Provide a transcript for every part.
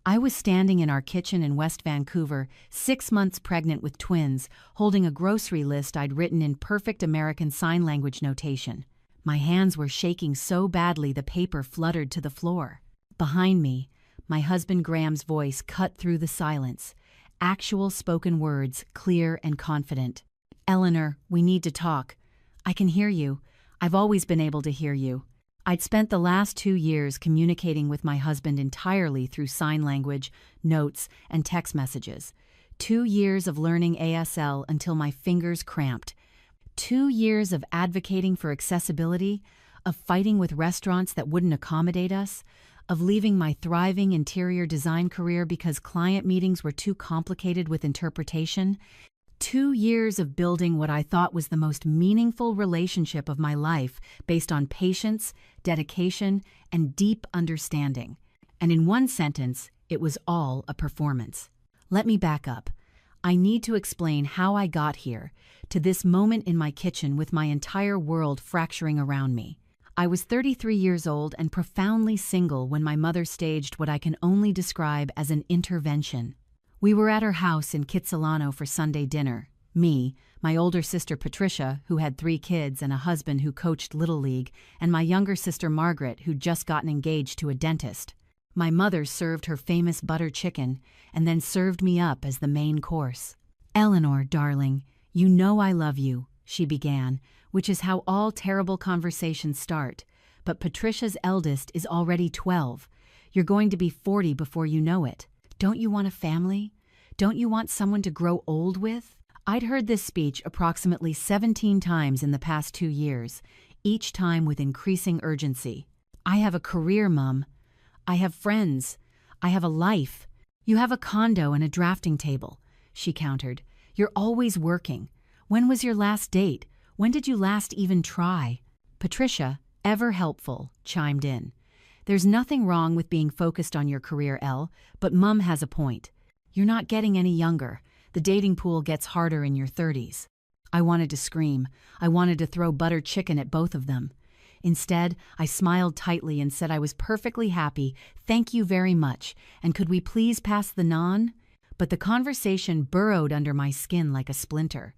I was standing in our kitchen in West Vancouver, 6 months pregnant with twins, holding a grocery list I'd written in perfect American Sign Language notation. My hands were shaking so badly the paper fluttered to the floor. Behind me, my husband Graham's voice cut through the silence. Actual spoken words, clear and confident. "Eleanor, we need to talk. I can hear you. I've always been able to hear you." I'd spent the last 2 years communicating with my husband entirely through sign language, notes, and text messages. 2 years of learning ASL until my fingers cramped. 2 years of advocating for accessibility, of fighting with restaurants that wouldn't accommodate us, of leaving my thriving interior design career because client meetings were too complicated with interpretation. 2 years of building what I thought was the most meaningful relationship of my life based on patience, dedication, and deep understanding. And in one sentence, it was all a performance. Let me back up. I need to explain how I got here, to this moment in my kitchen with my entire world fracturing around me. I was 33 years old and profoundly single when my mother staged what I can only describe as an intervention. We were at her house in Kitsilano for Sunday dinner. Me, my older sister Patricia, who had 3 kids and a husband who coached Little League, and my younger sister Margaret, who'd just gotten engaged to a dentist. My mother served her famous butter chicken and then served me up as the main course. "Eleanor, darling, you know I love you," she began, which is how all terrible conversations start. But Patricia's eldest is already 12. You're going to be 40 before you know it. Don't you want a family? Don't you want someone to grow old with? I'd heard this speech approximately 17 times in the past 2 years, each time with increasing urgency. "I have a career, Mum. I have friends. I have a life. You have a condo and a drafting table," she countered. "You're always working. When was your last date? When did you last even try?" Patricia, ever helpful, chimed in. "There's nothing wrong with being focused on your career, Elle, but Mum has a point. You're not getting any younger. The dating pool gets harder in your 30s. I wanted to scream. I wanted to throw butter chicken at both of them. Instead, I smiled tightly and said I was perfectly happy, "Thank you very much, and could we please pass the naan?" But the conversation burrowed under my skin like a splinter.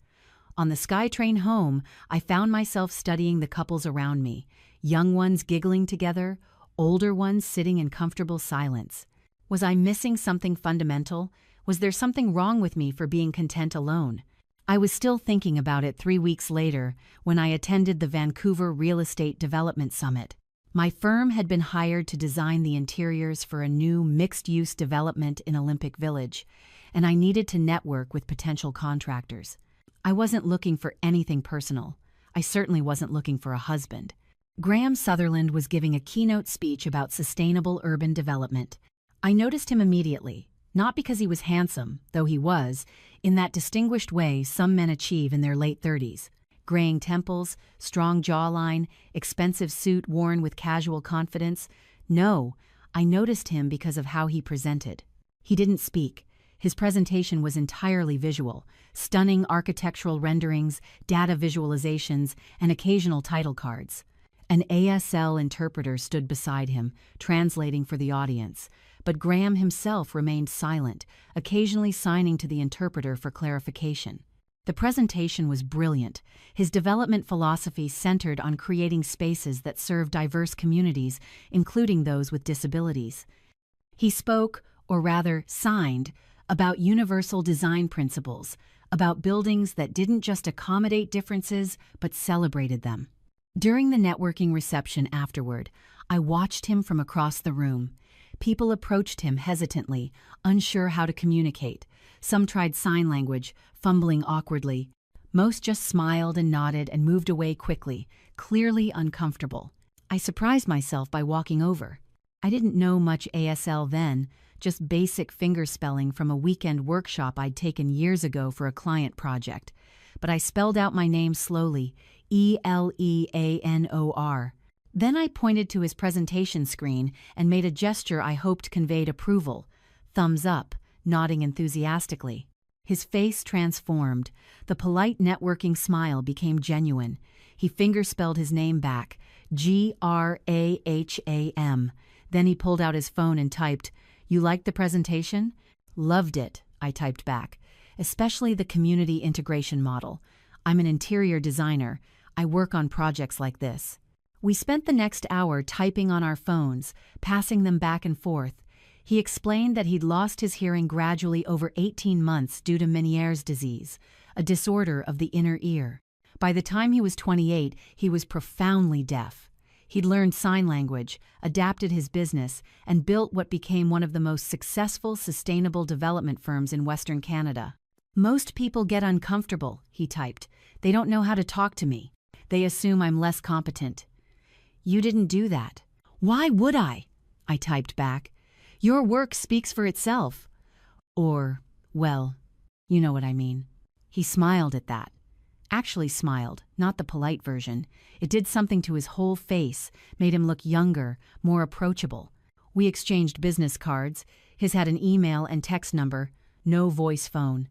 On the SkyTrain home, I found myself studying the couples around me, young ones giggling together, older ones sitting in comfortable silence. Was I missing something fundamental? Was there something wrong with me for being content alone? I was still thinking about it 3 weeks later when I attended the Vancouver Real Estate Development Summit. My firm had been hired to design the interiors for a new mixed-use development in Olympic Village, and I needed to network with potential contractors. I wasn't looking for anything personal. I certainly wasn't looking for a husband. Graham Sutherland was giving a keynote speech about sustainable urban development. I noticed him immediately, not because he was handsome, though he was, in that distinguished way some men achieve in their late 30s. Graying temples, strong jawline, expensive suit worn with casual confidence. No, I noticed him because of how he presented. He didn't speak. His presentation was entirely visual, stunning architectural renderings, data visualizations, and occasional title cards. An ASL interpreter stood beside him, translating for the audience, but Graham himself remained silent, occasionally signing to the interpreter for clarification. The presentation was brilliant. His development philosophy centered on creating spaces that serve diverse communities, including those with disabilities. He spoke, or rather signed, about universal design principles, about buildings that didn't just accommodate differences, but celebrated them. During the networking reception afterward, I watched him from across the room. People approached him hesitantly, unsure how to communicate. Some tried sign language, fumbling awkwardly. Most just smiled and nodded and moved away quickly, clearly uncomfortable. I surprised myself by walking over. I didn't know much ASL then, just basic fingerspelling from a weekend workshop I'd taken years ago for a client project. But I spelled out my name slowly, Eleanor. Then I pointed to his presentation screen and made a gesture I hoped conveyed approval. Thumbs up, nodding enthusiastically. His face transformed. The polite networking smile became genuine. He fingerspelled his name back, Graham. Then he pulled out his phone and typed, You liked the presentation? Loved it, I typed back, especially the community integration model. I'm an interior designer. I work on projects like this. We spent the next hour typing on our phones, passing them back and forth. He explained that he'd lost his hearing gradually over 18 months due to Meniere's disease, a disorder of the inner ear. By the time he was 28, he was profoundly deaf. He'd learned sign language, adapted his business, and built what became one of the most successful sustainable development firms in Western Canada. Most people get uncomfortable, he typed. They don't know how to talk to me. They assume I'm less competent. You didn't do that. Why would I? I typed back. Your work speaks for itself. Or, well, you know what I mean. He smiled at that. Actually smiled, not the polite version. It did something to his whole face, made him look younger, more approachable. We exchanged business cards. His had an email and text number, no voice phone.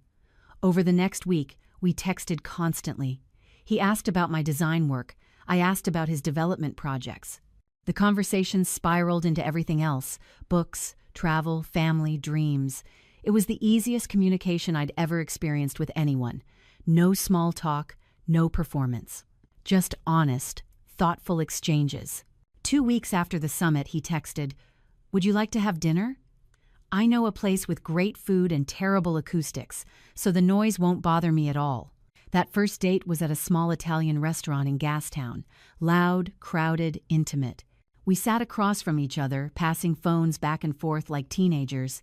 Over the next week, we texted constantly. He asked about my design work. I asked about his development projects. The conversation spiraled into everything else: books, travel, family, dreams. It was the easiest communication I'd ever experienced with anyone. No small talk, no performance. Just honest, thoughtful exchanges. 2 weeks after the summit, he texted, "Would you like to have dinner? I know a place with great food and terrible acoustics, so the noise won't bother me at all." That first date was at a small Italian restaurant in Gastown. Loud, crowded, intimate. We sat across from each other, passing phones back and forth like teenagers.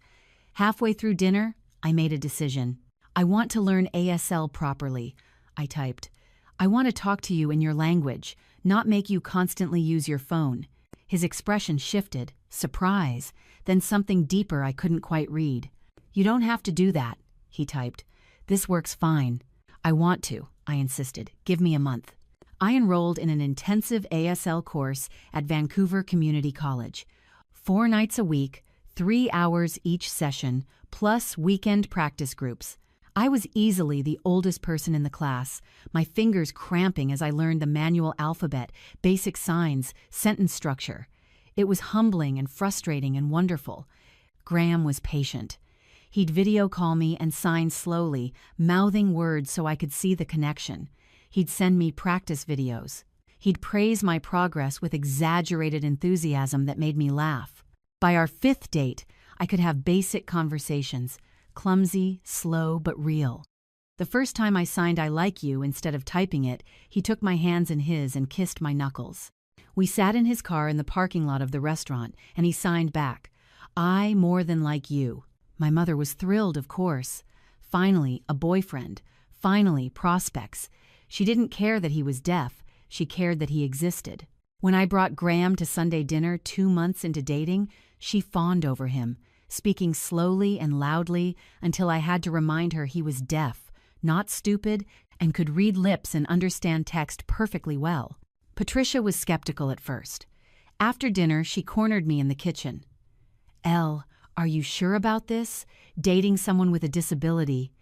Halfway through dinner, I made a decision. I want to learn ASL properly, I typed. I want to talk to you in your language, not make you constantly use your phone. His expression shifted, surprise, then something deeper I couldn't quite read. You don't have to do that, he typed. This works fine. I want to, I insisted. Give me a month. I enrolled in an intensive ASL course at Vancouver Community College. 4 nights a week, 3 hours each session, plus weekend practice groups. I was easily the oldest person in the class, my fingers cramping as I learned the manual alphabet, basic signs, sentence structure. It was humbling and frustrating and wonderful. Graham was patient. He'd video call me and sign slowly, mouthing words so I could see the connection. He'd send me practice videos. He'd praise my progress with exaggerated enthusiasm that made me laugh. By our 5th date, I could have basic conversations, clumsy, slow, but real. The first time I signed "I like you" instead of typing it, he took my hands in his and kissed my knuckles. We sat in his car in the parking lot of the restaurant, and he signed back, "I more than like you." My mother was thrilled, of course. Finally, a boyfriend. Finally, prospects. She didn't care that he was deaf. She cared that he existed. When I brought Graham to Sunday dinner 2 months into dating, she fawned over him, speaking slowly and loudly until I had to remind her he was deaf, not stupid, and could read lips and understand text perfectly well. Patricia was skeptical at first. After dinner, she cornered me in the kitchen. "Elle, are you sure about this? Dating someone with a disability.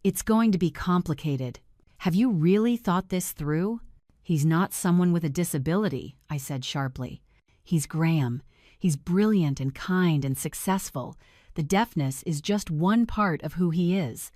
It's going to be complicated. Have you really thought this through?" "He's not someone with a disability," I said sharply. "He's Graham. He's brilliant and kind and successful. The deafness is just one part of who he is.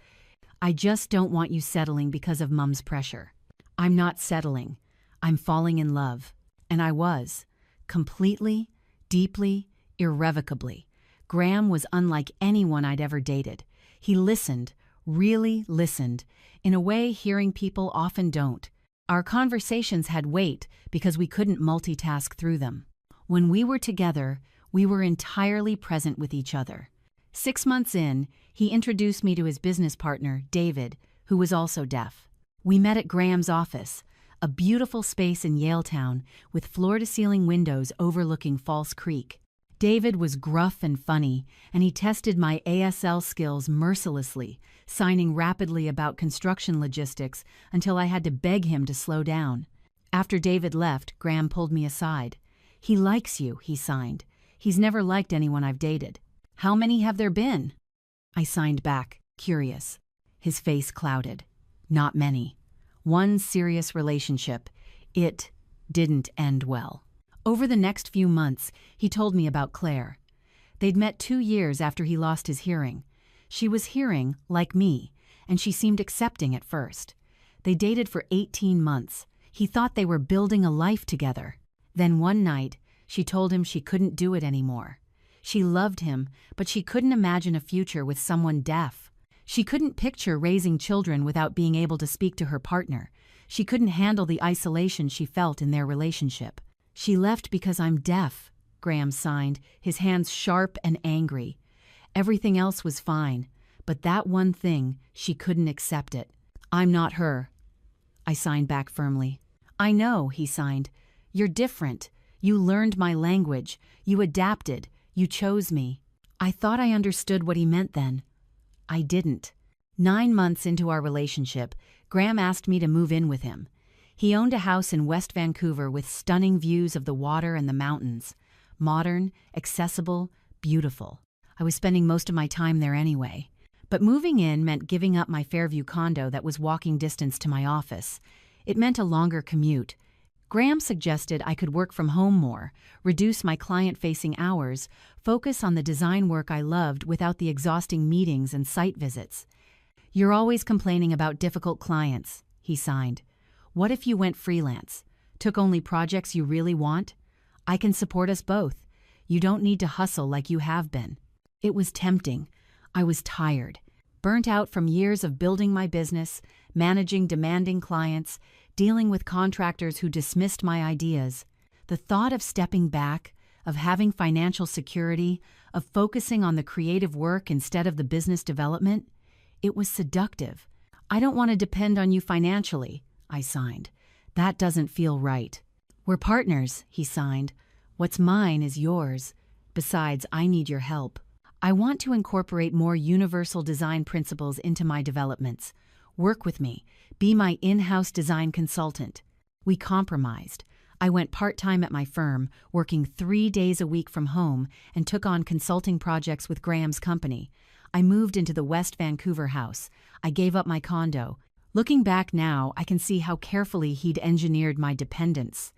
I just don't want you settling because of Mum's pressure." "I'm not settling. I'm falling in love." And I was. Completely, deeply, irrevocably. Graham was unlike anyone I'd ever dated. He listened, really listened, in a way hearing people often don't. Our conversations had weight because we couldn't multitask through them. When we were together, we were entirely present with each other. 6 months in, he introduced me to his business partner, David, who was also deaf. We met at Graham's office, a beautiful space in Yaletown with floor-to-ceiling windows overlooking False Creek. David was gruff and funny, and he tested my ASL skills mercilessly, signing rapidly about construction logistics until I had to beg him to slow down. After David left, Graham pulled me aside. "He likes you," he signed. "He's never liked anyone I've dated." "How many have there been?" I signed back, curious. His face clouded. "Not many. One serious relationship. It didn't end well." Over the next few months, he told me about Claire. They'd met 2 years after he lost his hearing. She was hearing, like me, and she seemed accepting at first. They dated for 18 months. He thought they were building a life together. Then one night, she told him she couldn't do it anymore. She loved him, but she couldn't imagine a future with someone deaf. She couldn't picture raising children without being able to speak to her partner. She couldn't handle the isolation she felt in their relationship. "She left because I'm deaf," Graham signed, his hands sharp and angry. Everything else was fine, but that one thing, she couldn't accept it. "I'm not her," I signed back firmly. "I know," he signed. "You're different. You learned my language. You adapted. You chose me." I thought I understood what he meant then. I didn't. 9 months into our relationship, Graham asked me to move in with him. He owned a house in West Vancouver with stunning views of the water and the mountains. Modern, accessible, beautiful. I was spending most of my time there anyway. But moving in meant giving up my Fairview condo that was walking distance to my office. It meant a longer commute. Graham suggested I could work from home more, reduce my client-facing hours, focus on the design work I loved without the exhausting meetings and site visits. "You're always complaining about difficult clients," he signed. "What if you went freelance? Took only projects you really want? I can support us both. You don't need to hustle like you have been." It was tempting. I was tired, burnt out from years of building my business, managing demanding clients, dealing with contractors who dismissed my ideas. The thought of stepping back, of having financial security, of focusing on the creative work instead of the business development, it was seductive. "I don't want to depend on you financially," I signed. "That doesn't feel right." "We're partners," he signed. "What's mine is yours. Besides, I need your help. I want to incorporate more universal design principles into my developments. Work with me. Be my in-house design consultant." We compromised. I went part-time at my firm, working 3 days a week from home, and took on consulting projects with Graham's company. I moved into the West Vancouver house. I gave up my condo. Looking back now, I can see how carefully he'd engineered my dependence.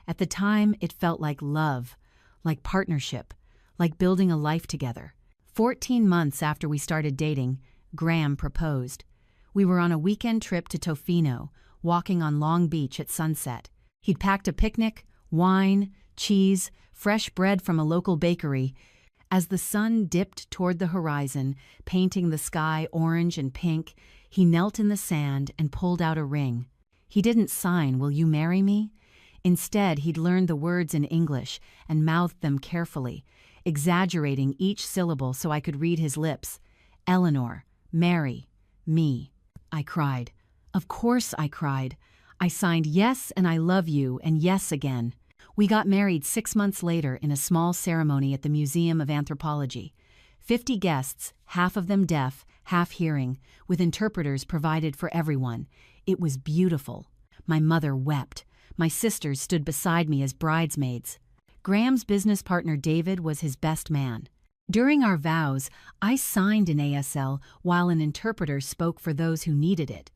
At the time, it felt like love, like partnership, like building a life together. 14 months after we started dating, Graham proposed. We were on a weekend trip to Tofino, walking on Long Beach at sunset. He'd packed a picnic, wine, cheese, fresh bread from a local bakery. As the sun dipped toward the horizon, painting the sky orange and pink, he knelt in the sand and pulled out a ring. He didn't sign, "Will you marry me?" Instead, he'd learned the words in English and mouthed them carefully, exaggerating each syllable so I could read his lips. "Eleanor, marry me." I cried. Of course I cried. I signed yes and I love you and yes again. We got married 6 months later in a small ceremony at the Museum of Anthropology. 50 guests, half of them deaf, half hearing, with interpreters provided for everyone. It was beautiful. My mother wept. My sisters stood beside me as bridesmaids. Graham's business partner David was his best man. During our vows, I signed in ASL while an interpreter spoke for those who needed it.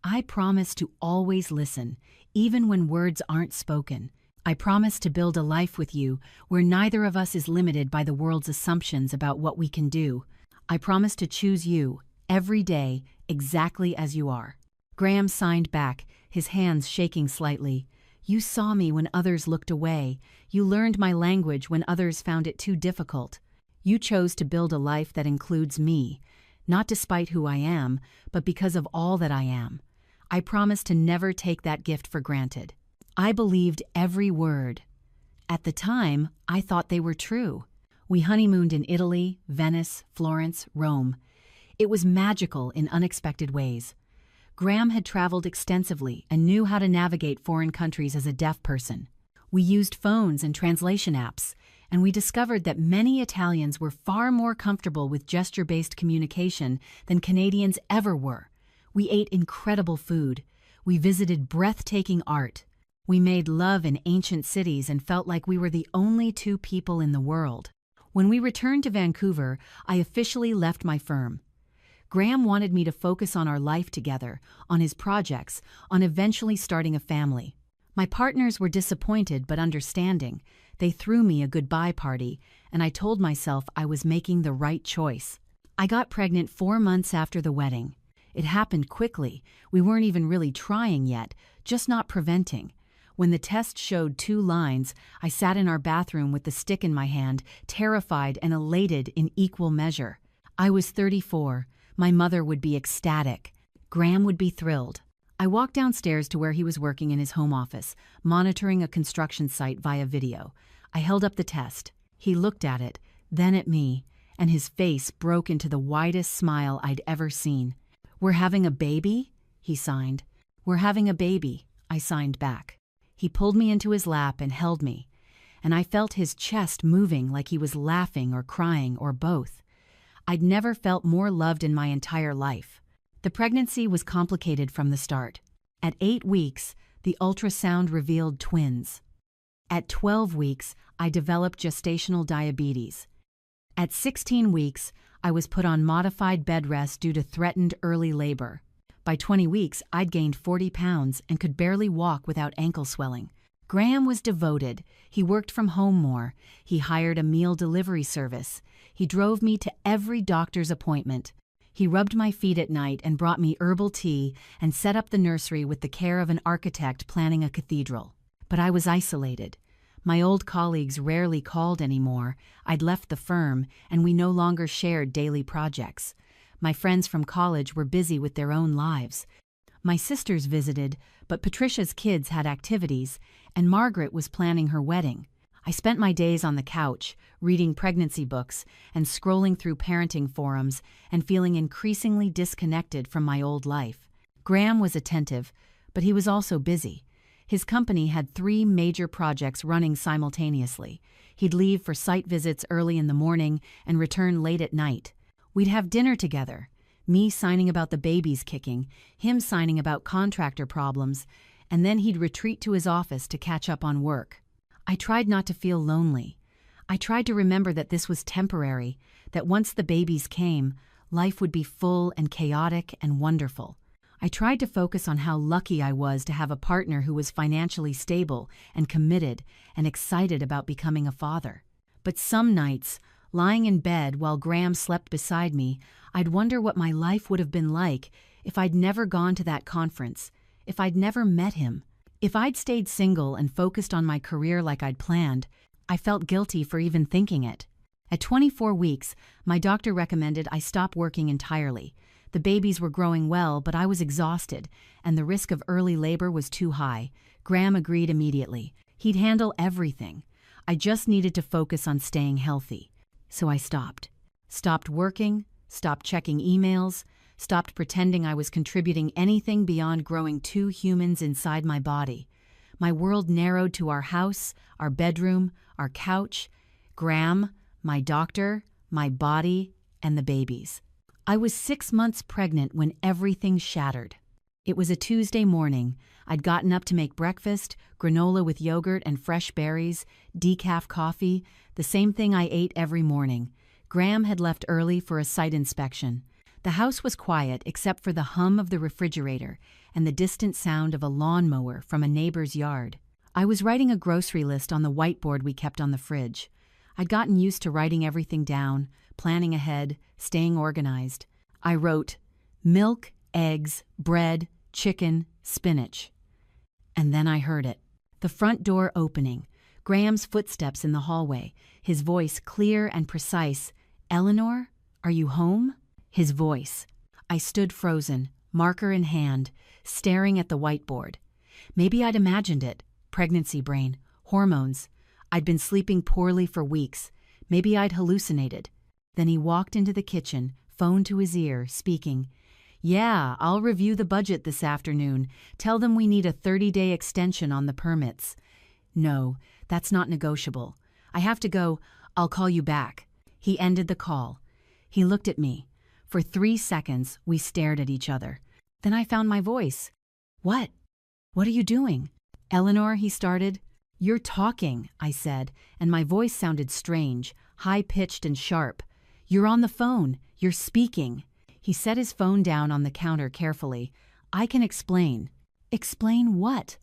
I promised to always listen, even when words aren't spoken. I promise to build a life with you where neither of us is limited by the world's assumptions about what we can do. I promise to choose you, every day, exactly as you are. Graham signed back, his hands shaking slightly. "You saw me when others looked away. You learned my language when others found it too difficult. You chose to build a life that includes me, not despite who I am, but because of all that I am. I promise to never take that gift for granted." I believed every word. At the time, I thought they were true. We honeymooned in Italy, Venice, Florence, Rome. It was magical in unexpected ways. Graham had traveled extensively and knew how to navigate foreign countries as a deaf person. We used phones and translation apps, and we discovered that many Italians were far more comfortable with gesture-based communication than Canadians ever were. We ate incredible food. We visited breathtaking art. We made love in ancient cities and felt like we were the only two people in the world. When we returned to Vancouver, I officially left my firm. Graham wanted me to focus on our life together, on his projects, on eventually starting a family. My partners were disappointed but understanding. They threw me a goodbye party, and I told myself I was making the right choice. I got pregnant 4 months after the wedding. It happened quickly. We weren't even really trying yet, just not preventing. When the test showed 2 lines, I sat in our bathroom with the stick in my hand, terrified and elated in equal measure. I was 34. My mother would be ecstatic. Graham would be thrilled. I walked downstairs to where he was working in his home office, monitoring a construction site via video. I held up the test. He looked at it, then at me, and his face broke into the widest smile I'd ever seen. "We're having a baby?" he signed. "We're having a baby," I signed back. He pulled me into his lap and held me, and I felt his chest moving like he was laughing or crying or both. I'd never felt more loved in my entire life. The pregnancy was complicated from the start. At 8 weeks, the ultrasound revealed twins. At 12 weeks, I developed gestational diabetes. At 16 weeks, I was put on modified bed rest due to threatened early labor. By 20 weeks, I'd gained 40 pounds and could barely walk without ankle swelling. Graham was devoted. He worked from home more. He hired a meal delivery service. He drove me to every doctor's appointment. He rubbed my feet at night and brought me herbal tea and set up the nursery with the care of an architect planning a cathedral. But I was isolated. My old colleagues rarely called anymore. I'd left the firm, and we no longer shared daily projects. My friends from college were busy with their own lives. My sisters visited, but Patricia's kids had activities, and Margaret was planning her wedding. I spent my days on the couch, reading pregnancy books and scrolling through parenting forums and feeling increasingly disconnected from my old life. Graham was attentive, but he was also busy. His company had 3 major projects running simultaneously. He'd leave for site visits early in the morning and return late at night. We'd have dinner together, me signing about the babies kicking, him signing about contractor problems, and then he'd retreat to his office to catch up on work. I tried not to feel lonely. I tried to remember that this was temporary, that once the babies came, life would be full and chaotic and wonderful. I tried to focus on how lucky I was to have a partner who was financially stable and committed and excited about becoming a father. But some nights, lying in bed while Graham slept beside me, I'd wonder what my life would have been like if I'd never gone to that conference, if I'd never met him. If I'd stayed single and focused on my career like I'd planned, I felt guilty for even thinking it. At 24 weeks, my doctor recommended I stop working entirely. The babies were growing well, but I was exhausted, and the risk of early labor was too high. Graham agreed immediately. He'd handle everything. I just needed to focus on staying healthy. So I stopped. Stopped working, stopped checking emails, stopped pretending I was contributing anything beyond growing 2 humans inside my body. My world narrowed to our house, our bedroom, our couch, Graham, my doctor, my body, and the babies. I was 6 months pregnant when everything shattered. It was a Tuesday morning. I'd gotten up to make breakfast, granola with yogurt and fresh berries, decaf coffee, the same thing I ate every morning. Graham had left early for a site inspection. The house was quiet except for the hum of the refrigerator and the distant sound of a lawnmower from a neighbor's yard. I was writing a grocery list on the whiteboard we kept on the fridge. I'd gotten used to writing everything down, planning ahead, staying organized. I wrote, milk, eggs, bread, chicken, spinach. And then I heard it. The front door opening, Graham's footsteps in the hallway, his voice clear and precise. "Eleanor, are you home?" His voice. I stood frozen, marker in hand, staring at the whiteboard. Maybe I'd imagined it. Pregnancy brain, hormones. I'd been sleeping poorly for weeks. Maybe I'd hallucinated. Then he walked into the kitchen, phone to his ear, speaking. "Yeah, I'll review the budget this afternoon. Tell them we need a 30-day extension on the permits." "No, that's not negotiable. I have to go. I'll call you back." He ended the call. He looked at me. For 3 seconds, we stared at each other. Then I found my voice. "What? What are you doing?" "Eleanor," he started. "You're talking," I said, and my voice sounded strange, high-pitched and sharp. "You're on the phone. You're speaking." He set his phone down on the counter carefully. "I can explain." "Explain what?"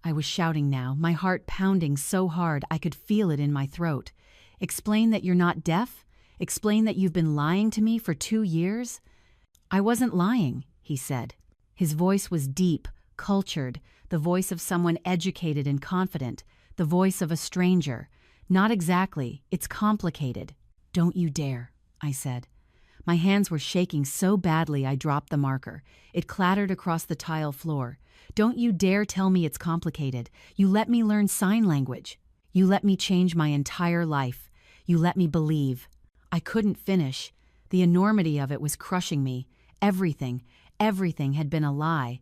I was shouting now, my heart pounding so hard I could feel it in my throat. Explain that you're not deaf? Explain that you've been lying to me for 2 years? I wasn't lying, he said. His voice was deep, cultured, the voice of someone educated and confident, the voice of a stranger. Not exactly, it's complicated. Don't you dare, I said. My hands were shaking so badly I dropped the marker. It clattered across the tile floor. Don't you dare tell me it's complicated. You let me learn sign language. You let me change my entire life. You let me believe. I couldn't finish. The enormity of it was crushing me. Everything had been a lie.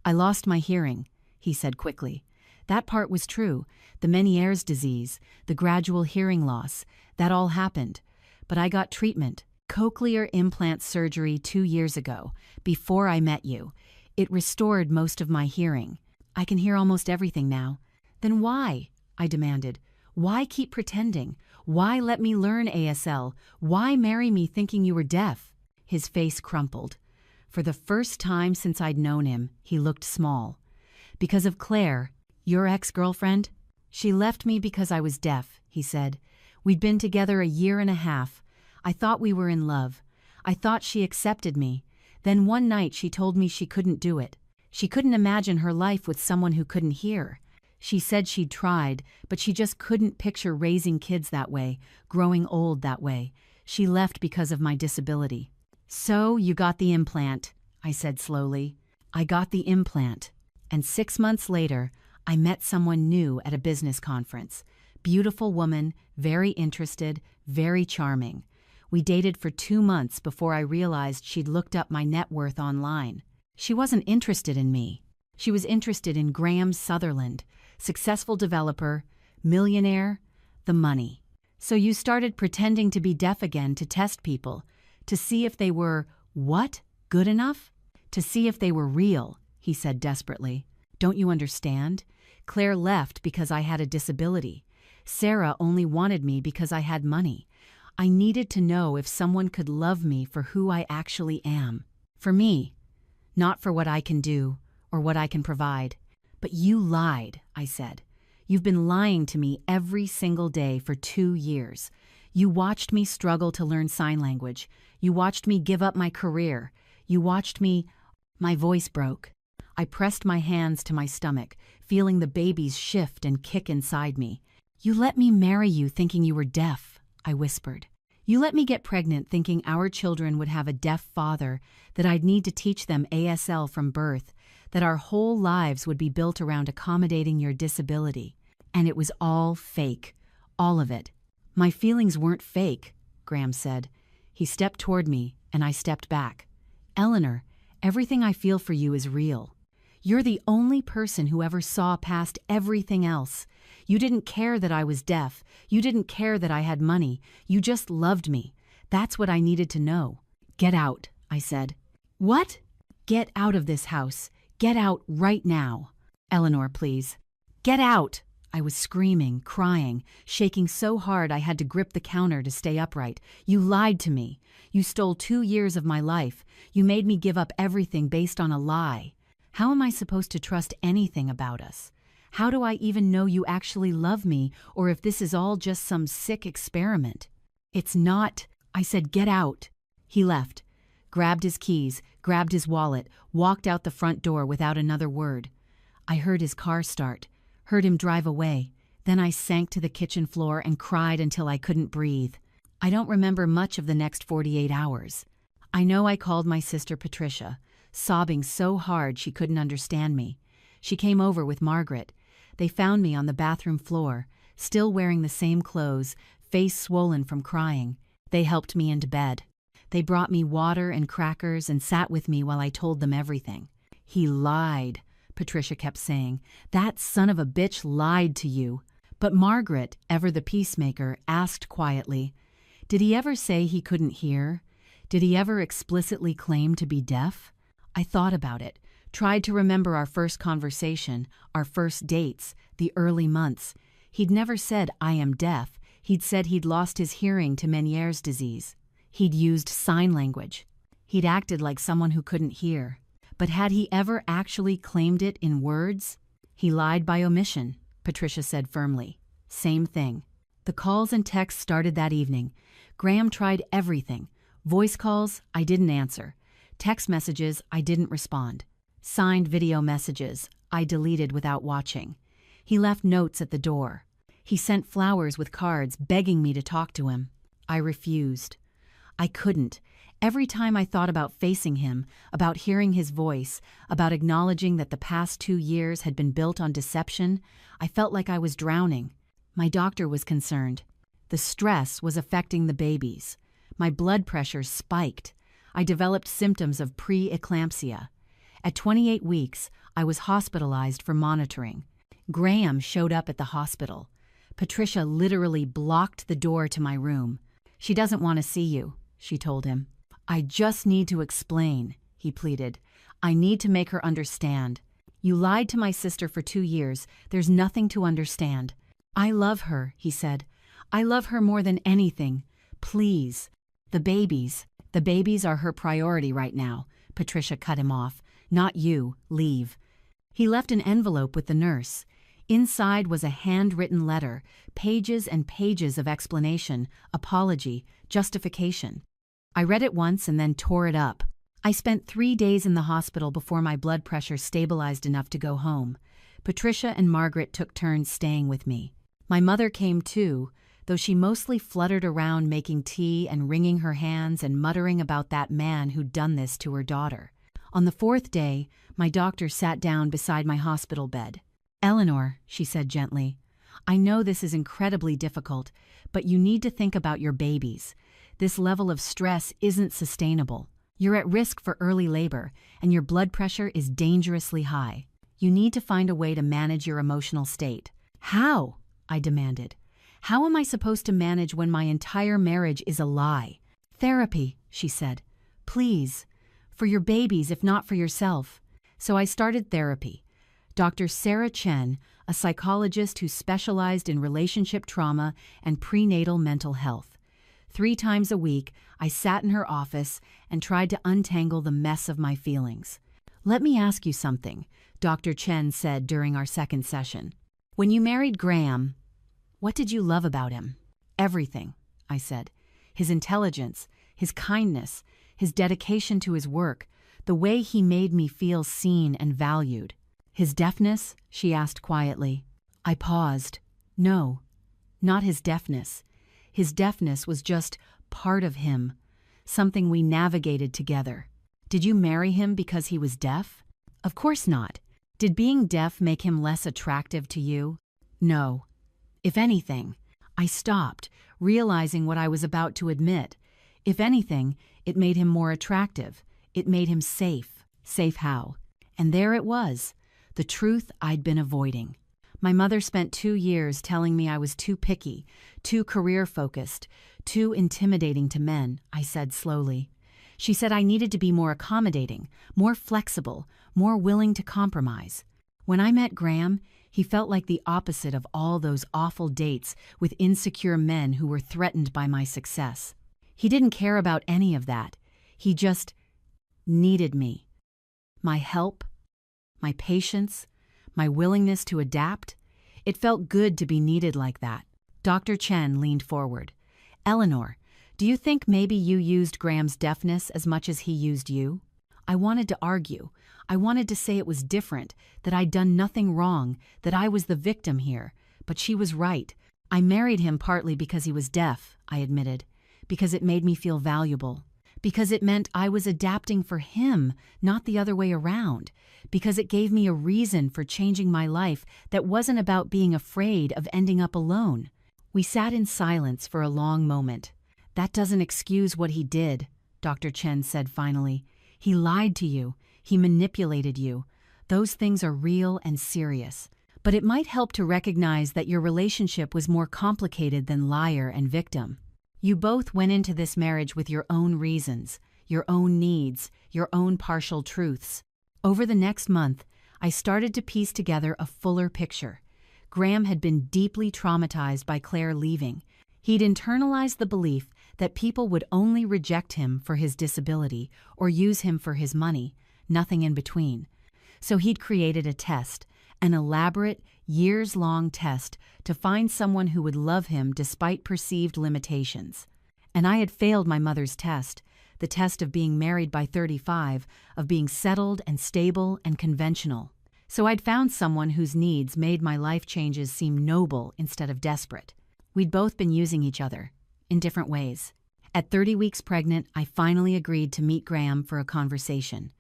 I lost my hearing, he said quickly. That part was true. The Meniere's disease, the gradual hearing loss, that all happened. But I got treatment, cochlear implant surgery 2 years ago, before I met you. It restored most of my hearing. I can hear almost everything now. Then why? I demanded. Why keep pretending? Why let me learn ASL? Why marry me thinking you were deaf? His face crumpled. For the first time since I'd known him, he looked small. Because of Claire, your ex-girlfriend? She left me because I was deaf, he said. We'd been together a year and a half. I thought we were in love. I thought she accepted me. Then one night she told me she couldn't do it. She couldn't imagine her life with someone who couldn't hear. She said she'd tried, but she just couldn't picture raising kids that way, growing old that way. She left because of my disability. So you got the implant, I said slowly. I got the implant. And 6 months later, I met someone new at a business conference. Beautiful woman, very interested, very charming. We dated for 2 months before I realized she'd looked up my net worth online. She wasn't interested in me. She was interested in Graham Sutherland, successful developer, millionaire, the money. So you started pretending to be deaf again to test people, to see if they were, what, good enough? To see if they were real, he said desperately. Don't you understand? Claire left because I had a disability. Sarah only wanted me because I had money. I needed to know if someone could love me for who I actually am. For me, not for what I can do or what I can provide. But you lied, I said. You've been lying to me every single day for 2 years. You watched me struggle to learn sign language. You watched me give up my career. You watched me... My voice broke. I pressed my hands to my stomach, feeling the babies shift and kick inside me. You let me marry you thinking you were deaf, I whispered. You let me get pregnant thinking our children would have a deaf father, that I'd need to teach them ASL from birth, that our whole lives would be built around accommodating your disability. And it was all fake. All of it. My feelings weren't fake, Graham said. He stepped toward me, and I stepped back. Eleanor, everything I feel for you is real. You're the only person who ever saw past everything else. You didn't care that I was deaf. You didn't care that I had money. You just loved me. That's what I needed to know. Get out, I said. What? Get out of this house. Get out right now. Eleanor, please. Get out! I was screaming, crying, shaking so hard I had to grip the counter to stay upright. You lied to me. You stole 2 years of my life. You made me give up everything based on a lie. How am I supposed to trust anything about us? How do I even know you actually love me, or if this is all just some sick experiment? It's not. I said, get out. He left, grabbed his keys, grabbed his wallet, walked out the front door without another word. I heard his car start, heard him drive away. Then I sank to the kitchen floor and cried until I couldn't breathe. I don't remember much of the next 48 hours. I know I called my sister Patricia, sobbing so hard she couldn't understand me. She came over with Margaret. They found me on the bathroom floor, still wearing the same clothes, face swollen from crying. They helped me into bed. They brought me water and crackers and sat with me while I told them everything. He lied, Patricia kept saying. That son of a bitch lied to you. But Margaret, ever the peacemaker, asked quietly, did he ever say he couldn't hear? Did he ever explicitly claim to be deaf? I thought about it, tried to remember our first conversation, our first dates, the early months. He'd never said, I am deaf. He'd said he'd lost his hearing to Meniere's disease. He'd used sign language. He'd acted like someone who couldn't hear. But had he ever actually claimed it in words? He lied by omission, Patricia said firmly. Same thing. The calls and texts started that evening. Graham tried everything. Voice calls, I didn't answer. Text messages, I didn't respond. Signed video messages, I deleted without watching. He left notes at the door. He sent flowers with cards begging me to talk to him. I refused. I couldn't. Every time I thought about facing him, about hearing his voice, about acknowledging that the past 2 years had been built on deception, I felt like I was drowning. My doctor was concerned. The stress was affecting the babies. My blood pressure spiked. I developed symptoms of pre-eclampsia. At 28 weeks, I was hospitalized for monitoring. Graham showed up at the hospital. Patricia literally blocked the door to my room. She doesn't want to see you, she told him. I just need to explain, he pleaded. I need to make her understand. You lied to my sister for 2 years. There's nothing to understand. I love her, he said. I love her more than anything. Please. The babies are her priority right now. Patricia cut him off. Not you. Leave. He left an envelope with the nurse. Inside was a handwritten letter, pages and pages of explanation, apology, justification. I read it once and then tore it up. I spent 3 days in the hospital before my blood pressure stabilized enough to go home. Patricia and Margaret took turns staying with me. My mother came too, though she mostly fluttered around making tea and wringing her hands and muttering about that man who'd done this to her daughter. On the 4th day, my doctor sat down beside my hospital bed. Eleanor, she said gently, I know this is incredibly difficult, but you need to think about your babies. This level of stress isn't sustainable. You're at risk for early labor, and your blood pressure is dangerously high. You need to find a way to manage your emotional state. How? I demanded. How am I supposed to manage when my entire marriage is a lie? Therapy, she said. Please. For your babies, if not for yourself. So I started therapy. Dr. Sarah Chen, a psychologist who specialized in relationship trauma and prenatal mental health. 3 times a week, I sat in her office and tried to untangle the mess of my feelings. Let me ask you something, Dr. Chen said during our second session. When you married Graham, what did you love about him? Everything, I said. His intelligence, his kindness, his dedication to his work, the way he made me feel seen and valued. His deafness? She asked quietly. I paused. No, not his deafness. His deafness was just part of him, something we navigated together. Did you marry him because he was deaf? Of course not. Did being deaf make him less attractive to you? No. If anything, I stopped, realizing what I was about to admit. If anything, it made him more attractive. It made him safe. Safe how? And there it was, the truth I'd been avoiding. My mother spent 2 years telling me I was too picky, too career-focused, too intimidating to men, I said slowly. She said I needed to be more accommodating, more flexible, more willing to compromise. When I met Graham, he felt like the opposite of all those awful dates with insecure men who were threatened by my success. He didn't care about any of that. He just needed me. My help, my patience, my willingness to adapt. It felt good to be needed like that. Dr. Chen leaned forward. Eleanor, do you think maybe you used Graham's deafness as much as he used you? I wanted to argue. I wanted to say it was different, that I'd done nothing wrong, that I was the victim here. But she was right. I married him partly because he was deaf, I admitted, because it made me feel valuable, because it meant I was adapting for him, not the other way around, because it gave me a reason for changing my life that wasn't about being afraid of ending up alone. We sat in silence for a long moment. That doesn't excuse what he did, Dr. Chen said finally. He lied to you. He manipulated you. Those things are real and serious. But it might help to recognize that your relationship was more complicated than liar and victim. You both went into this marriage with your own reasons, your own needs, your own partial truths. Over the next month, I started to piece together a fuller picture. Graham had been deeply traumatized by Claire leaving. He'd internalized the belief that people would only reject him for his disability or use him for his money, nothing in between. So he'd created a test, An elaborate, years-long test to find someone who would love him despite perceived limitations. And I had failed my mother's test, the test of being married by 35, of being settled and stable and conventional. So I'd found someone whose needs made my life changes seem noble instead of desperate. We'd both been using each other, in different ways. At 30 weeks pregnant, I finally agreed to meet Graham for a conversation.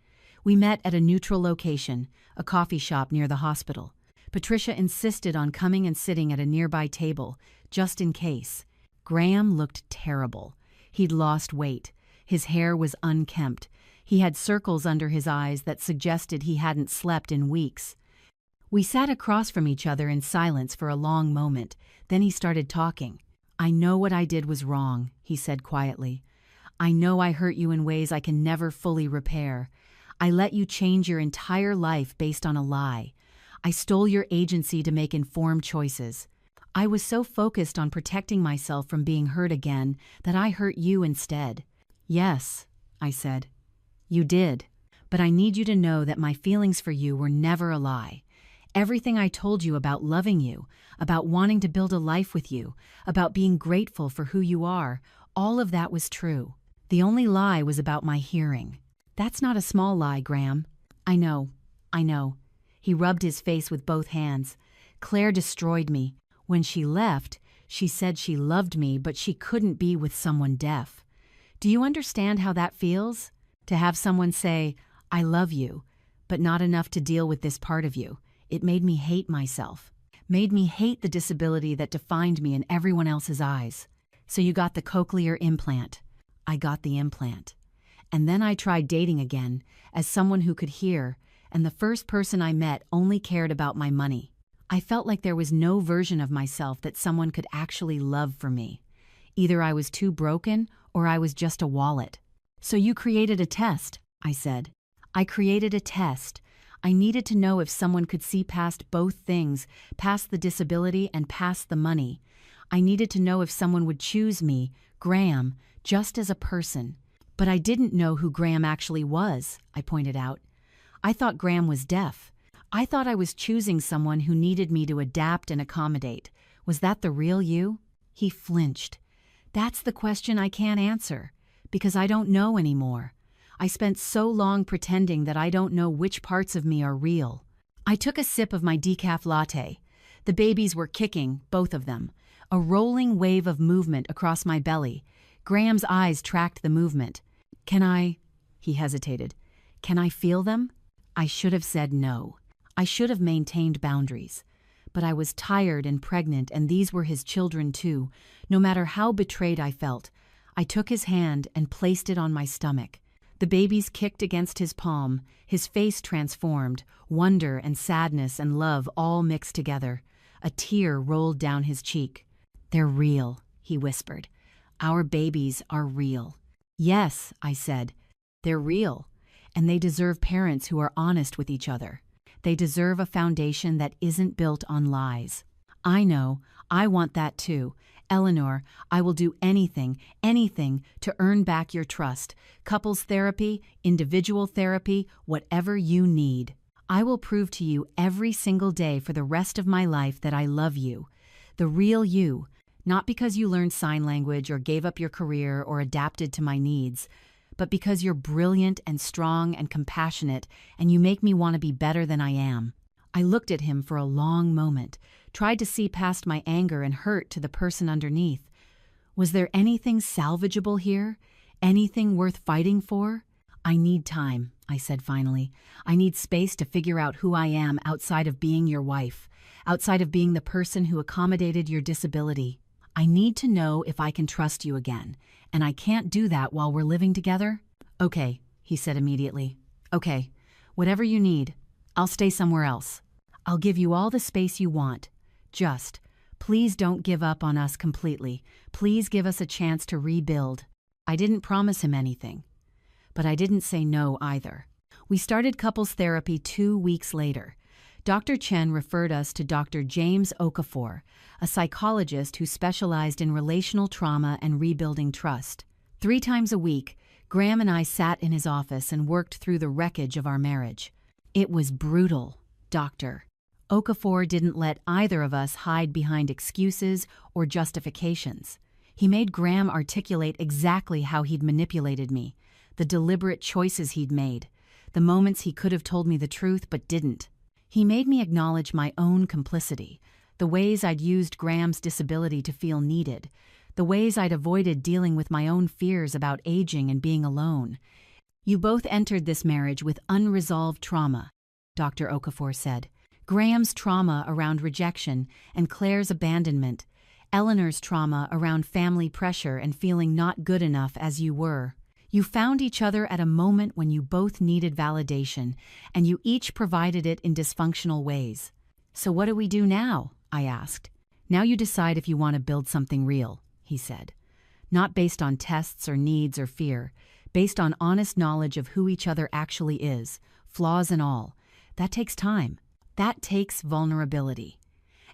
We met at a neutral location, a coffee shop near the hospital. Patricia insisted on coming and sitting at a nearby table, just in case. Graham looked terrible. He'd lost weight. His hair was unkempt. He had circles under his eyes that suggested he hadn't slept in weeks. We sat across from each other in silence for a long moment. Then he started talking. "I know what I did was wrong," he said quietly. "I know I hurt you in ways I can never fully repair. I let you change your entire life based on a lie. I stole your agency to make informed choices. I was so focused on protecting myself from being hurt again that I hurt you instead." "Yes," I said. "You did. But I need you to know that my feelings for you were never a lie. Everything I told you about loving you, about wanting to build a life with you, about being grateful for who you are, all of that was true. The only lie was about my hearing." "That's not a small lie, Graham." I know. He rubbed his face with both hands. "Claire destroyed me. When she left, she said she loved me, but she couldn't be with someone deaf. Do you understand how that feels? To have someone say, 'I love you,' but not enough to deal with this part of you. It made me hate myself. Made me hate the disability that defined me in everyone else's eyes. So you got the cochlear implant." I got the implant. And then I tried dating again, as someone who could hear, and the first person I met only cared about my money. I felt like there was no version of myself that someone could actually love for me. Either I was too broken, or I was just a wallet. "So you created a test," I said. "I created a test. I needed to know if someone could see past both things, past the disability and past the money. I needed to know if someone would choose me, Graham, just as a person. But I didn't know who Graham actually was," I pointed out. "I thought Graham was deaf. I thought I was choosing someone who needed me to adapt and accommodate. Was that the real you?" He flinched. "That's the question I can't answer, because I don't know anymore. I spent so long pretending that I don't know which parts of me are real." I took a sip of my decaf latte. The babies were kicking, both of them. A rolling wave of movement across my belly. Graham's eyes tracked the movement. "Can I?" He hesitated. "Can I feel them?" I should have said no. I should have maintained boundaries. But I was tired and pregnant, and these were his children too. No matter how betrayed I felt, I took his hand and placed it on my stomach. The babies kicked against his palm, his face transformed, wonder and sadness and love all mixed together. A tear rolled down his cheek. "They're real," he whispered. "Our babies are real." "Yes," I said, "they're real. And they deserve parents who are honest with each other. They deserve a foundation that isn't built on lies." "I know. I want that too. Eleanor, I will do anything to earn back your trust. Couples therapy, individual therapy, whatever you need. I will prove to you every single day for the rest of my life that I love you. The real you. Not because you learned sign language or gave up your career or adapted to my needs, but because you're brilliant and strong and compassionate, and you make me want to be better than I am." I looked at him for a long moment, tried to see past my anger and hurt to the person underneath. Was there anything salvageable here? Anything worth fighting for? "I need time," I said finally. "I need space to figure out who I am outside of being your wife, outside of being the person who accommodated your disability. I need to know if I can trust you again, and I can't do that while we're living together." "Okay," he said immediately. "Okay, whatever you need. I'll stay somewhere else. I'll give you all the space you want. Just, please don't give up on us completely. Please give us a chance to rebuild." I didn't promise him anything, but I didn't say no either. We started couples therapy 2 weeks later. Dr. Chen referred us to Dr. James Okafor, a psychologist who specialized in relational trauma and rebuilding trust. 3 times a week, Graham and I sat in his office and worked through the wreckage of our marriage. "It was brutal, Dr. Okafor didn't let either of us hide behind excuses or justifications. He made Graham articulate exactly how he'd manipulated me, the deliberate choices he'd made, the moments he could have told me the truth but didn't. He made me acknowledge my own complicity, the ways I'd used Graham's disability to feel needed, the ways I'd avoided dealing with my own fears about aging and being alone. "You both entered this marriage with unresolved trauma," Dr. Okafor said. "Graham's trauma around rejection and Claire's abandonment, Eleanor's trauma around family pressure and feeling not good enough as you were. You found each other at a moment when you both needed validation, and you each provided it in dysfunctional ways. So what do we do now?" I asked. "Now you decide if you want to build something real," he said. "Not based on tests or needs or fear, based on honest knowledge of who each other actually is, flaws and all. That takes time. That takes vulnerability.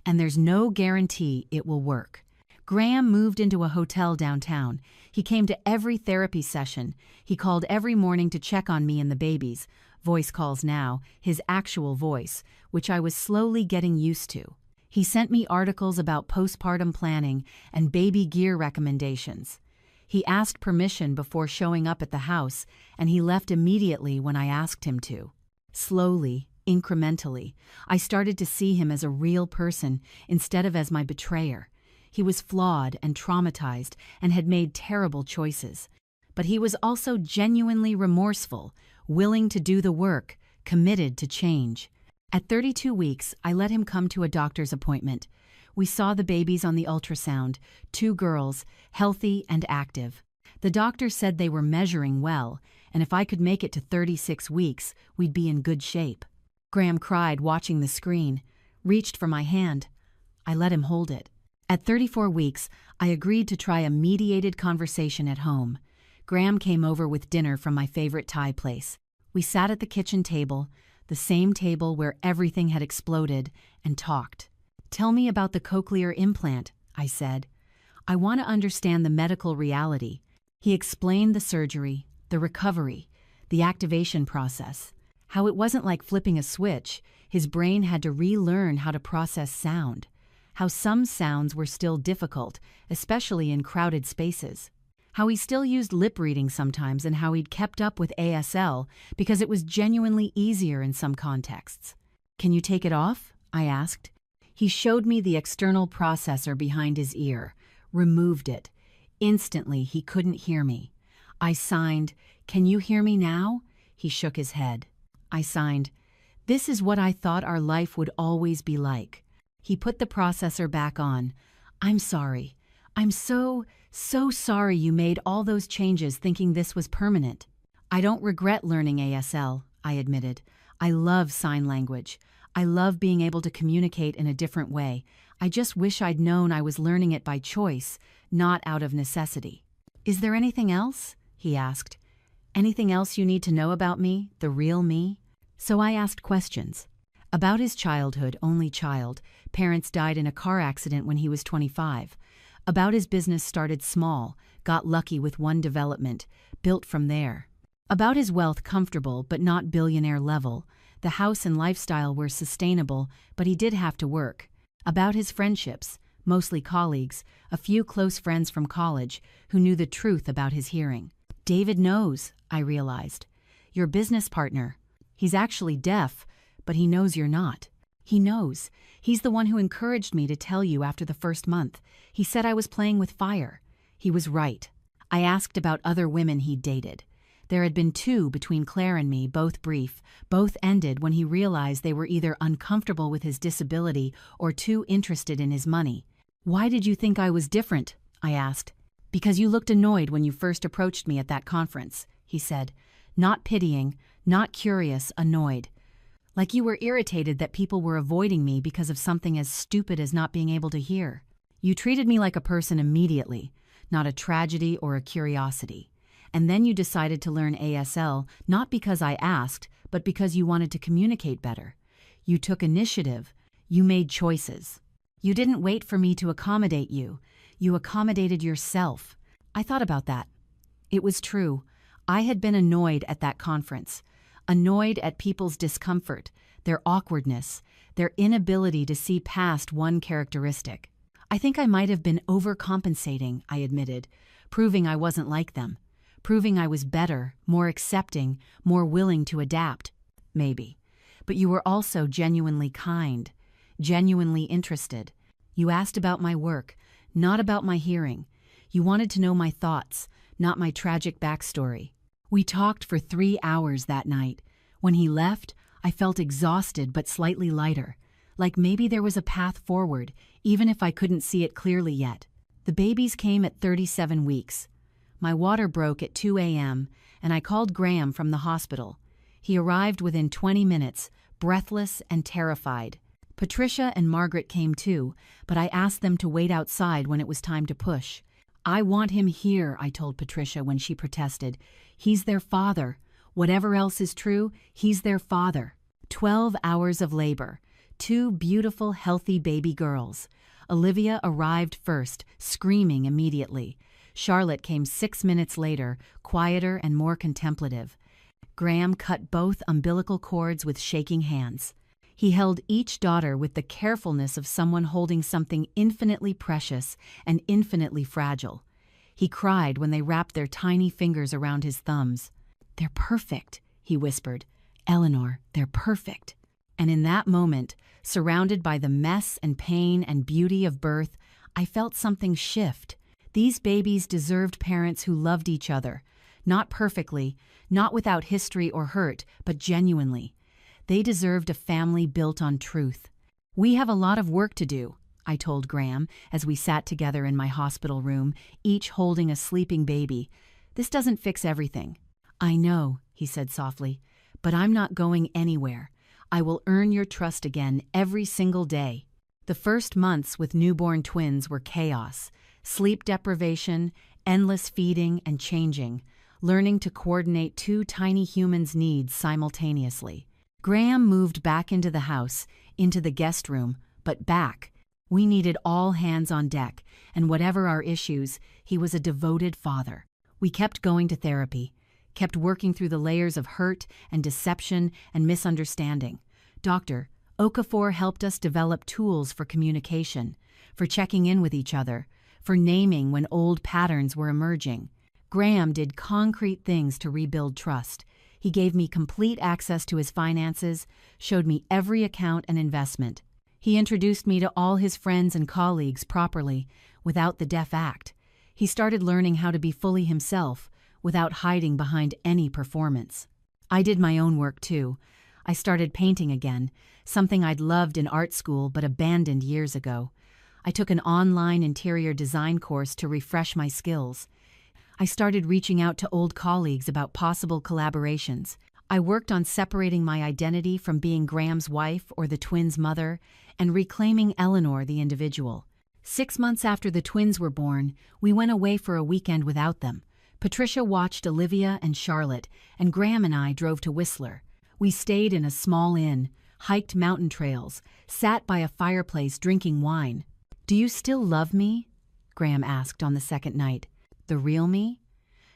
And there's no guarantee it will work." Graham moved into a hotel downtown. He came to every therapy session. He called every morning to check on me and the babies. Voice calls now, his actual voice, which I was slowly getting used to. He sent me articles about postpartum planning and baby gear recommendations. He asked permission before showing up at the house, and he left immediately when I asked him to. Slowly, incrementally, I started to see him as a real person instead of as my betrayer. He was flawed and traumatized and had made terrible choices. But he was also genuinely remorseful, willing to do the work, committed to change. At 32 weeks, I let him come to a doctor's appointment. We saw the babies on the ultrasound, 2 girls, healthy and active. The doctor said they were measuring well, and if I could make it to 36 weeks, we'd be in good shape. Graham cried watching the screen, reached for my hand. I let him hold it. At 34 weeks, I agreed to try a mediated conversation at home. Graham came over with dinner from my favorite Thai place. We sat at the kitchen table, the same table where everything had exploded, and talked. "Tell me about the cochlear implant," I said. "I want to understand the medical reality." He explained the surgery, the recovery, the activation process, how it wasn't like flipping a switch. His brain had to relearn how to process sound, how some sounds were still difficult, especially in crowded spaces, how he still used lip reading sometimes, and how he'd kept up with ASL because it was genuinely easier in some contexts. "Can you take it off?" I asked. He showed me the external processor behind his ear, removed it. Instantly, he couldn't hear me. I signed, "Can you hear me now?" He shook his head. I signed, "This is what I thought our life would always be like." He put the processor back on. "I'm sorry. I'm so sorry you made all those changes thinking this was permanent." "I don't regret learning ASL," I admitted. "I love sign language. I love being able to communicate in a different way. I just wish I'd known I was learning it by choice, not out of necessity." "Is there anything else?" he asked. "Anything else you need to know about me, the real me?" So I asked questions. About his childhood, only child. Parents died in a car accident when he was 25. About his business started small, got lucky with one development, built from there. About his wealth, comfortable but not billionaire level. The house and lifestyle were sustainable, but he did have to work. About his friendships, mostly colleagues, a few close friends from college who knew the truth about his hearing. "David knows," I realized. "Your business partner. He's actually deaf, but he knows you're not. He knows. He's the one who encouraged me to tell you after the first month. He said I was playing with fire." He was right. I asked about other women he'd dated. There had been 2 between Claire and me, both brief. Both ended when he realized they were either uncomfortable with his disability or too interested in his money. "Why did you think I was different?" I asked. "Because you looked annoyed when you first approached me at that conference," he said. "Not pitying, not curious, annoyed. Like you were irritated that people were avoiding me because of something as stupid as not being able to hear. You treated me like a person immediately, not a tragedy or a curiosity. And then you decided to learn ASL, not because I asked, but because you wanted to communicate better. You took initiative. You made choices. You didn't wait for me to accommodate you. You accommodated yourself." I thought about that. It was true. I had been annoyed at that conference. Annoyed at people's discomfort, their awkwardness, their inability to see past one characteristic. I think I might have been overcompensating, I admitted, proving I wasn't like them, proving I was better, more accepting, more willing to adapt. Maybe. But you were also genuinely kind, genuinely interested. You asked about my work, not about my hearing. You wanted to know my thoughts, not my tragic backstory. We talked for 3 hours that night. When he left, I felt exhausted but slightly lighter, like maybe there was a path forward, even if I couldn't see it clearly yet. The babies came at 37 weeks. My water broke at 2 a.m., and I called Graham from the hospital. He arrived within 20 minutes, breathless and terrified. Patricia and Margaret came too, but I asked them to wait outside when it was time to push. "I want him here," I told Patricia when she protested. "He's their father. Whatever else is true, he's their father." 12 hours of labor. 2 beautiful, healthy baby girls. Olivia arrived first, screaming immediately. Charlotte came 6 minutes later, quieter and more contemplative. Graham cut both umbilical cords with shaking hands. He held each daughter with the carefulness of someone holding something infinitely precious and infinitely fragile. He cried when they wrapped their tiny fingers around his thumbs. "They're perfect," he whispered. "Eleanor, they're perfect." And in that moment, surrounded by the mess and pain and beauty of birth, I felt something shift. These babies deserved parents who loved each other, not perfectly, not without history or hurt, but genuinely. They deserved a family built on truth. "We have a lot of work to do," I told Graham as we sat together in my hospital room, each holding a sleeping baby. "This doesn't fix everything." "I know," he said softly, "but I'm not going anywhere. I will earn your trust again every single day." The first months with newborn twins were chaos. Sleep deprivation, endless feeding and changing, learning to coordinate 2 tiny humans' needs simultaneously. Graham moved back into the house, into the guest room, but back. We needed all hands on deck, and whatever our issues, he was a devoted father. We kept going to therapy, kept working through the layers of hurt and deception and misunderstanding. Dr. Okafor helped us develop tools for communication, for checking in with each other, for naming when old patterns were emerging. Graham did concrete things to rebuild trust. He gave me complete access to his finances, showed me every account and investment. He introduced me to all his friends and colleagues properly, without the deaf act. He started learning how to be fully himself, without hiding behind any performance. I did my own work too. I started painting again, something I'd loved in art school but abandoned years ago. I took an online interior design course to refresh my skills. I started reaching out to old colleagues about possible collaborations. I worked on separating my identity from being Graham's wife or the twins' mother and reclaiming Eleanor the individual. 6 months after the twins were born, we went away for a weekend without them. Patricia watched Olivia and Charlotte, and Graham and I drove to Whistler. We stayed in a small inn, hiked mountain trails, sat by a fireplace drinking wine. "Do you still love me?" Graham asked on the second night. "The real me?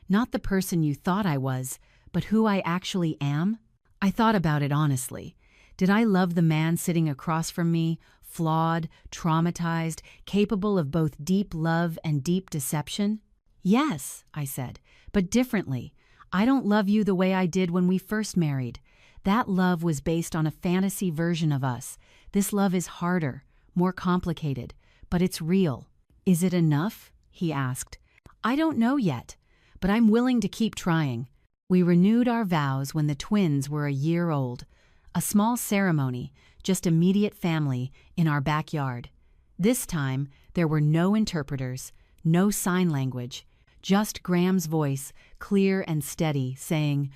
Not the person you thought I was, but who I actually am?" I thought about it honestly. Did I love the man sitting across from me, flawed, traumatized, capable of both deep love and deep deception? "Yes," I said, "but differently. I don't love you the way I did when we first married. That love was based on a fantasy version of us. This love is harder, more complicated, but it's real." "Is it enough?" he asked. "I don't know yet, but I'm willing to keep trying." We renewed our vows when the twins were a year old. A small ceremony, just immediate family, in our backyard. This time, there were no interpreters, no sign language, just Graham's voice, clear and steady, saying,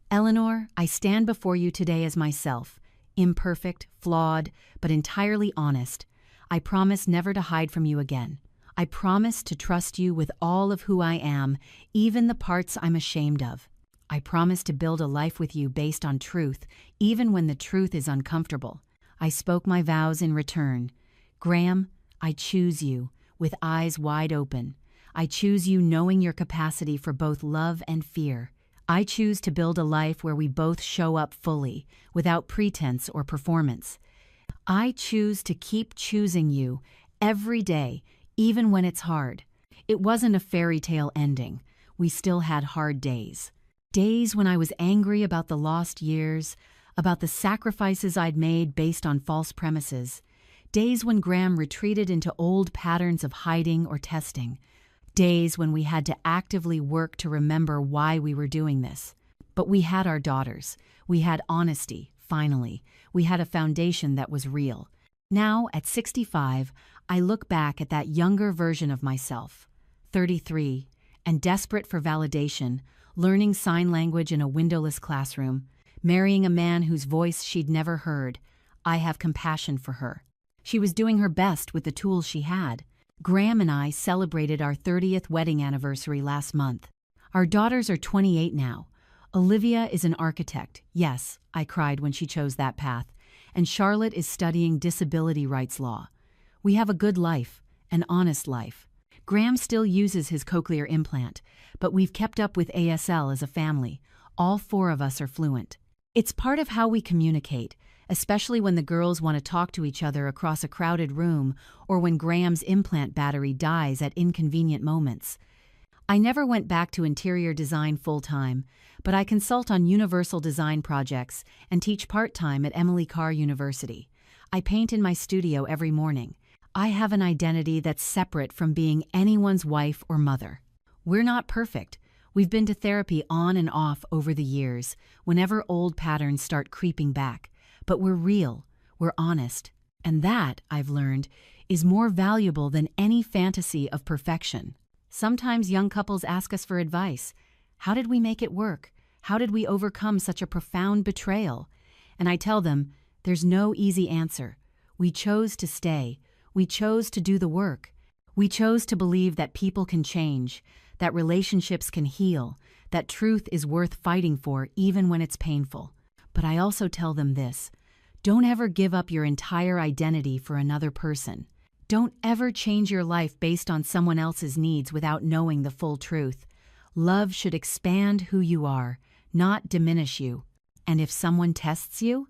"Eleanor, I stand before you today as myself, imperfect, flawed, but entirely honest. I promise never to hide from you again. I promise to trust you with all of who I am, even the parts I'm ashamed of. I promise to build a life with you based on truth, even when the truth is uncomfortable." I spoke my vows in return. "Graham, I choose you, with eyes wide open. I choose you knowing your capacity for both love and fear. I choose to build a life where we both show up fully, without pretense or performance. I choose to keep choosing you every day, even when it's hard. It wasn't a fairy tale ending. We still had hard days. Days when I was angry about the lost years, about the sacrifices I'd made based on false premises. Days when Graham retreated into old patterns of hiding or testing. Days when we had to actively work to remember why we were doing this. But we had our daughters. We had honesty, finally. We had a foundation that was real. Now, at 65, I look back at that younger version of myself, 33, and desperate for validation, learning sign language in a windowless classroom, marrying a man whose voice she'd never heard. I have compassion for her. She was doing her best with the tools she had. Graham and I celebrated our 30th wedding anniversary last month. Our daughters are 28 now. Olivia is an architect. Yes, I cried when she chose that path. And Charlotte is studying disability rights law. We have a good life, an honest life. Graham still uses his cochlear implant, but we've kept up with ASL as a family. All 4 of us are fluent. It's part of how we communicate, especially when the girls want to talk to each other across a crowded room or when Graham's implant battery dies at inconvenient moments. I never went back to interior design full-time, but I consult on universal design projects and teach part-time at Emily Carr University. I paint in my studio every morning. I have an identity that's separate from being anyone's wife or mother. We're not perfect. We've been to therapy on and off over the years, whenever old patterns start creeping back. But we're real, we're honest, and that, I've learned, is more valuable than any fantasy of perfection. Sometimes young couples ask us for advice. How did we make it work? How did we overcome such a profound betrayal? And I tell them, there's no easy answer. We chose to stay. We chose to do the work. We chose to believe that people can change, that relationships can heal, that truth is worth fighting for even when it's painful. But I also tell them this: don't ever give up your entire identity for another person. Don't ever change your life based on someone else's needs without knowing the full truth. Love should expand who you are, not diminish you. And if someone tests you,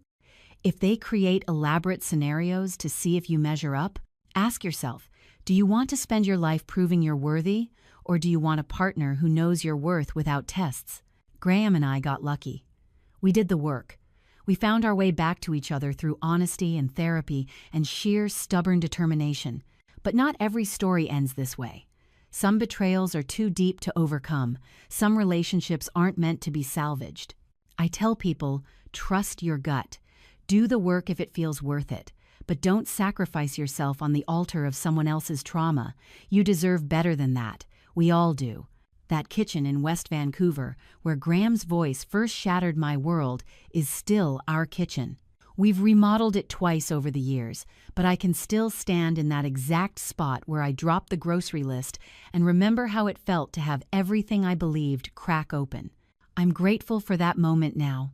if they create elaborate scenarios to see if you measure up, ask yourself, do you want to spend your life proving you're worthy, or do you want a partner who knows your worth without tests? Graham and I got lucky. We did the work. We found our way back to each other through honesty and therapy and sheer stubborn determination. But not every story ends this way. Some betrayals are too deep to overcome. Some relationships aren't meant to be salvaged. I tell people, trust your gut. Do the work if it feels worth it. But don't sacrifice yourself on the altar of someone else's trauma. You deserve better than that. We all do. That kitchen in West Vancouver, where Graham's voice first shattered my world, is still our kitchen. We've remodeled it twice over the years, but I can still stand in that exact spot where I dropped the grocery list and remember how it felt to have everything I believed crack open. I'm grateful for that moment now,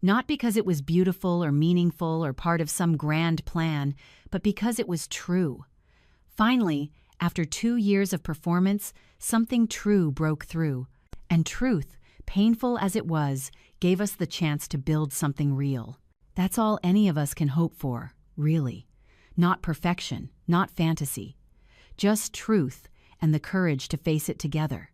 not because it was beautiful or meaningful or part of some grand plan, but because it was true. Finally, after 2 years of performance, something true broke through. And truth, painful as it was, gave us the chance to build something real. That's all any of us can hope for, really. Not perfection, not fantasy. Just truth and the courage to face it together.